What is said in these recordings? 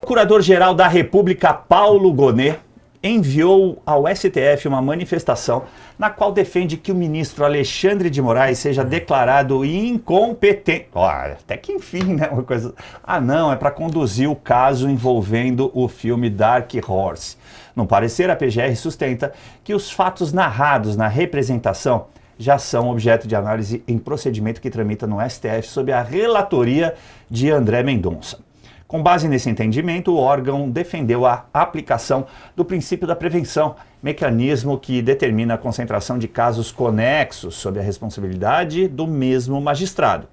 Procurador-Geral da República, Paulo Gonet, enviou ao STF uma manifestação na qual defende que o ministro Alexandre de Moraes seja declarado incompetente. Olha, até que enfim, né? Uma coisa. Ah, não, é para conduzir o caso envolvendo o filme Dark Horse. No parecer, a PGR sustenta que os fatos narrados na representação já são objeto de análise em procedimento que tramita no STF sob a relatoria de André Mendonça. Com base nesse entendimento, o órgão defendeu a aplicação do princípio da prevenção, mecanismo que determina a concentração de casos conexos sob a responsabilidade do mesmo magistrado.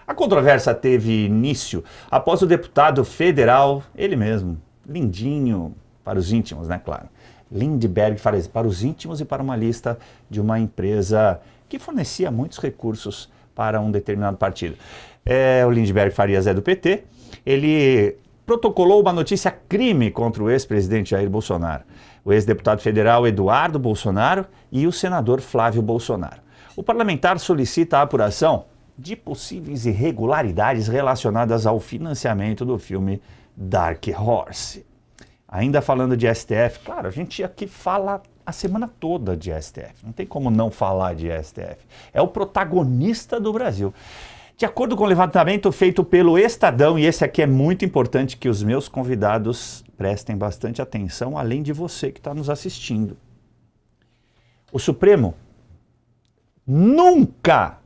A controvérsia teve início após o deputado federal, ele mesmo, Lindinho, para os íntimos, né, claro, Lindbergh Farias, para os íntimos e para uma lista de uma empresa que fornecia muitos recursos para um determinado partido. O Lindbergh Farias é do PT. Ele protocolou uma notícia crime contra o ex-presidente Jair Bolsonaro, o ex-deputado federal Eduardo Bolsonaro e o senador Flávio Bolsonaro. O parlamentar solicita a apuração de possíveis irregularidades relacionadas ao financiamento do filme Dark Horse. Ainda falando de STF, claro, a gente aqui fala a semana toda de STF, não tem como não falar de STF. É o protagonista do Brasil. De acordo com o levantamento feito pelo Estadão, e esse aqui é muito importante que os meus convidados prestem bastante atenção, além de você que está nos assistindo. O Supremo nunca,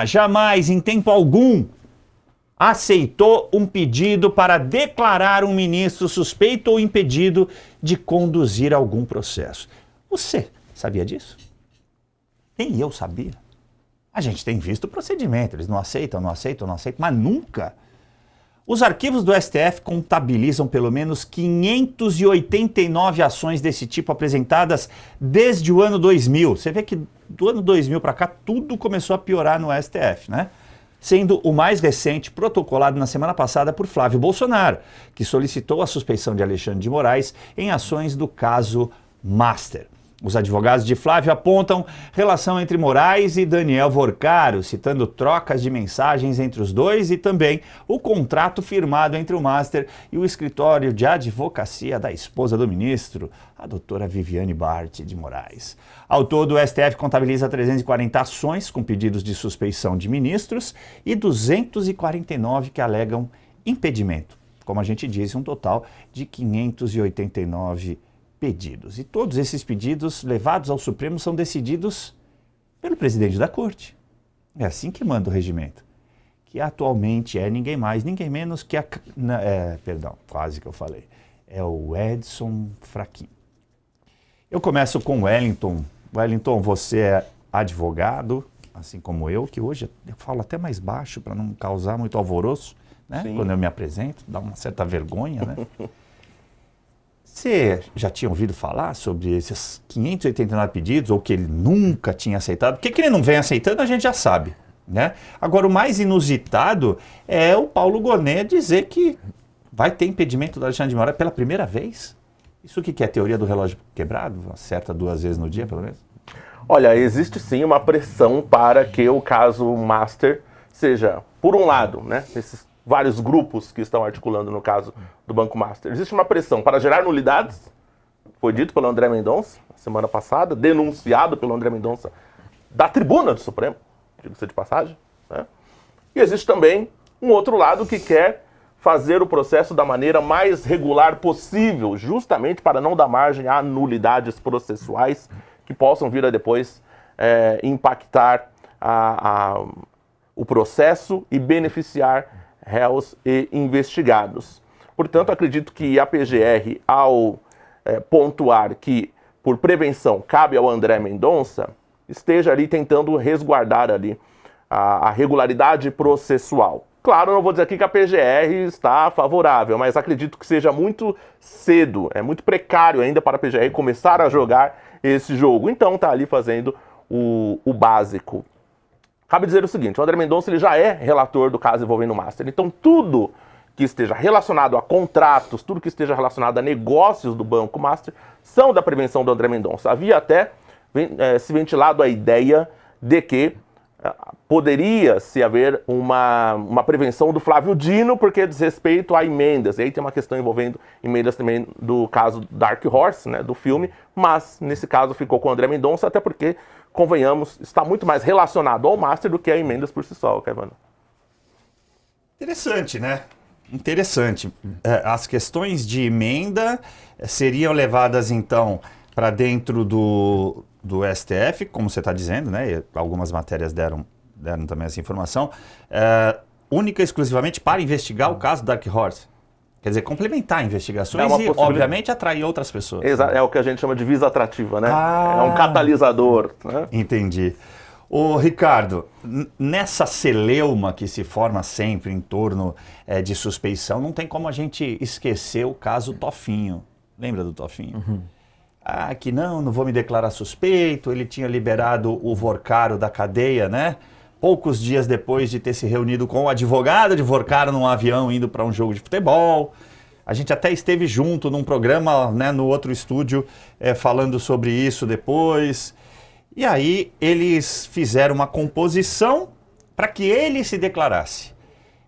jamais, em tempo algum, aceitou um pedido para declarar um ministro suspeito ou impedido de conduzir algum processo. Você sabia disso? Nem eu sabia. A gente tem visto o procedimento, eles não aceitam, mas nunca. Os arquivos do STF contabilizam pelo menos 589 ações desse tipo apresentadas desde o ano 2000. Você vê que do ano 2000 para cá tudo começou a piorar no STF, né? Sendo o mais recente protocolado na semana passada por Flávio Bolsonaro, que solicitou a suspeição de Alexandre de Moraes em ações do caso Master. Os advogados de Flávio apontam relação entre Moraes e Daniel Vorcaro, citando trocas de mensagens entre os dois e também o contrato firmado entre o Master e o escritório de advocacia da esposa do ministro, a doutora Viviane Bart de Moraes. Ao todo, o STF contabiliza 340 ações com pedidos de suspeição de ministros e 249 que alegam impedimento. Como a gente disse, um total de 589 pedidos. E todos esses pedidos levados ao Supremo são decididos pelo presidente da Corte. É assim que manda o regimento. Que atualmente é ninguém mais, ninguém menos que quase que eu falei. É o Edson Fachin. Eu começo com o Wellington. Wellington, você é advogado, assim como eu, que hoje eu falo até mais baixo para não causar muito alvoroço, né? Quando eu me apresento, dá uma certa vergonha, né? Você já tinha ouvido falar sobre esses 589 pedidos, ou que ele nunca tinha aceitado? Porque que ele não vem aceitando, a gente já sabe, né? Agora, o mais inusitado é o Paulo Gonet dizer que vai ter impedimento do Alexandre de Moraes pela primeira vez. Isso que é a teoria do relógio quebrado? Acerta 2 vezes no dia, pelo menos? Olha, existe sim uma pressão para que o caso Master seja, por um lado, né, esses vários grupos que estão articulando no caso do Banco Master. Existe uma pressão para gerar nulidades, foi dito pelo André Mendonça semana passada, denunciado pelo André Mendonça da tribuna do Supremo, diga-se de passagem, né? E existe também um outro lado que quer fazer o processo da maneira mais regular possível, justamente para não dar margem a nulidades processuais que possam vir a depois impactar o processo e beneficiar réus e investigados. Portanto, acredito que a PGR, ao pontuar que, por prevenção, cabe ao André Mendonça, esteja ali tentando resguardar ali a regularidade processual. Claro, não vou dizer aqui que a PGR está favorável, mas acredito que seja muito cedo, é muito precário ainda para a PGR começar a jogar esse jogo. Então está ali fazendo o básico. Cabe dizer o seguinte, o André Mendonça ele já é relator do caso envolvendo o Master. Então tudo que esteja relacionado a contratos, tudo que esteja relacionado a negócios do Banco Master, são da prevenção do André Mendonça. Havia até se ventilado a ideia de que poderia-se haver uma prevenção do Flávio Dino, porque diz respeito a emendas. E aí tem uma questão envolvendo emendas também do caso Dark Horse, né, do filme, mas nesse caso ficou com o André Mendonça, até porque, convenhamos, está muito mais relacionado ao Master do que a emendas por si só, Caivano. Interessante, né? Interessante. As questões de emenda seriam levadas, então, para dentro do STF, como você está dizendo, né? E algumas matérias deram também essa informação, única e exclusivamente para investigar o caso Dark Horse. Quer dizer, complementar investigações e, obviamente, atrair outras pessoas. Exato, é o que a gente chama de visa atrativa, né? É um catalisador. Né? Entendi. Ô, Ricardo, nessa celeuma que se forma sempre em torno de suspeição, não tem como a gente esquecer o caso Tofinho. Lembra do Tofinho? Uhum. Que não vou me declarar suspeito, ele tinha liberado o Vorcaro da cadeia, né? Poucos dias depois de ter se reunido com o advogado de Vorcaro num avião indo para um jogo de futebol. A gente até esteve junto num programa, né, no outro estúdio, falando sobre isso depois. E aí eles fizeram uma composição para que ele se declarasse.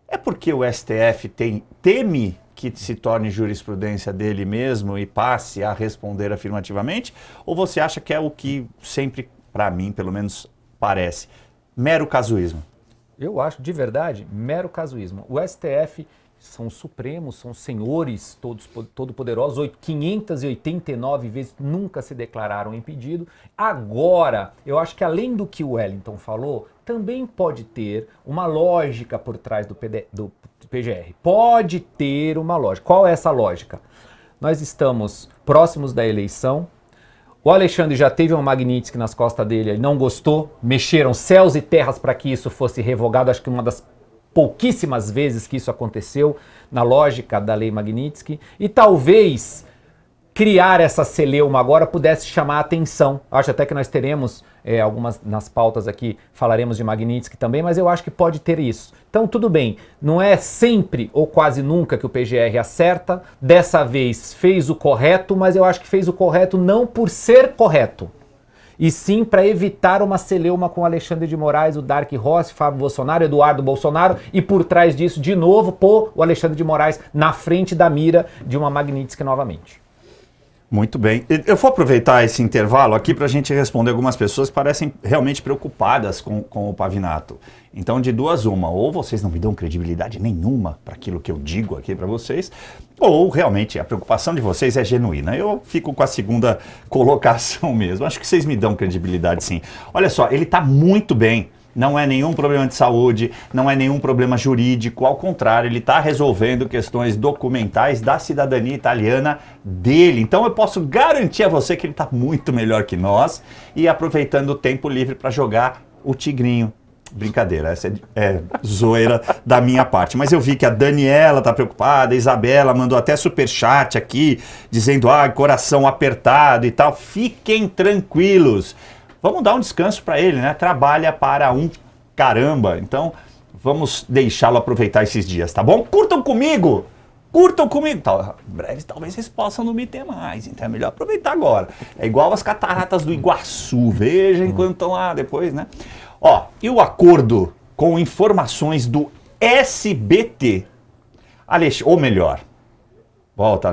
É porque o STF teme que se torne jurisprudência dele mesmo e passe a responder afirmativamente? Ou você acha que é o que sempre, para mim, pelo menos, parece? Mero casuísmo. Eu acho, de verdade, mero casuísmo. O STF são os supremos, são os senhores todo-poderosos, 589 vezes nunca se declararam impedido. Agora, eu acho que além do que o Wellington falou, também pode ter uma lógica por trás do PGR. Pode ter uma lógica. Qual é essa lógica? Nós estamos próximos da eleição. O Alexandre já teve uma Magnitsky nas costas dele, ele não gostou, mexeram céus e terras para que isso fosse revogado, acho que uma das pouquíssimas vezes que isso aconteceu, na lógica da lei Magnitsky, e talvez criar essa celeuma agora pudesse chamar a atenção. Acho até que nós teremos algumas nas pautas aqui, falaremos de Magnitsky também, mas eu acho que pode ter isso. Então tudo bem, não é sempre ou quase nunca que o PGR acerta, dessa vez fez o correto, mas eu acho que fez o correto não por ser correto, e sim para evitar uma celeuma com Alexandre de Moraes, o Dark Horse, Fábio Bolsonaro, Eduardo Bolsonaro, e por trás disso, de novo, pôr o Alexandre de Moraes na frente da mira de uma Magnitsky novamente. Muito bem. Eu vou aproveitar esse intervalo aqui para a gente responder algumas pessoas que parecem realmente preocupadas com o Pavinato. Então, de duas uma, ou vocês não me dão credibilidade nenhuma para aquilo que eu digo aqui para vocês, ou realmente a preocupação de vocês é genuína. Eu fico com a segunda colocação mesmo. Acho que vocês me dão credibilidade, sim. Olha só, ele está muito bem. Não é nenhum problema de saúde, não é nenhum problema jurídico, ao contrário, ele está resolvendo questões documentais da cidadania italiana dele. Então eu posso garantir a você que ele está muito melhor que nós e aproveitando o tempo livre para jogar o tigrinho. Brincadeira, essa é zoeira da minha parte. Mas eu vi que a Daniela está preocupada, a Isabela mandou até superchat aqui, dizendo, coração apertado e tal. Fiquem tranquilos. Vamos dar um descanso para ele, né? Trabalha para um caramba. Então, vamos deixá-lo aproveitar esses dias, tá bom? Curtam comigo! Curtam comigo! Em breve, talvez vocês possam não me ter mais. Então, é melhor aproveitar agora. É igual as cataratas do Iguaçu. Veja enquanto estão lá depois, né? E o acordo com informações do SBT? Ou melhor, volta,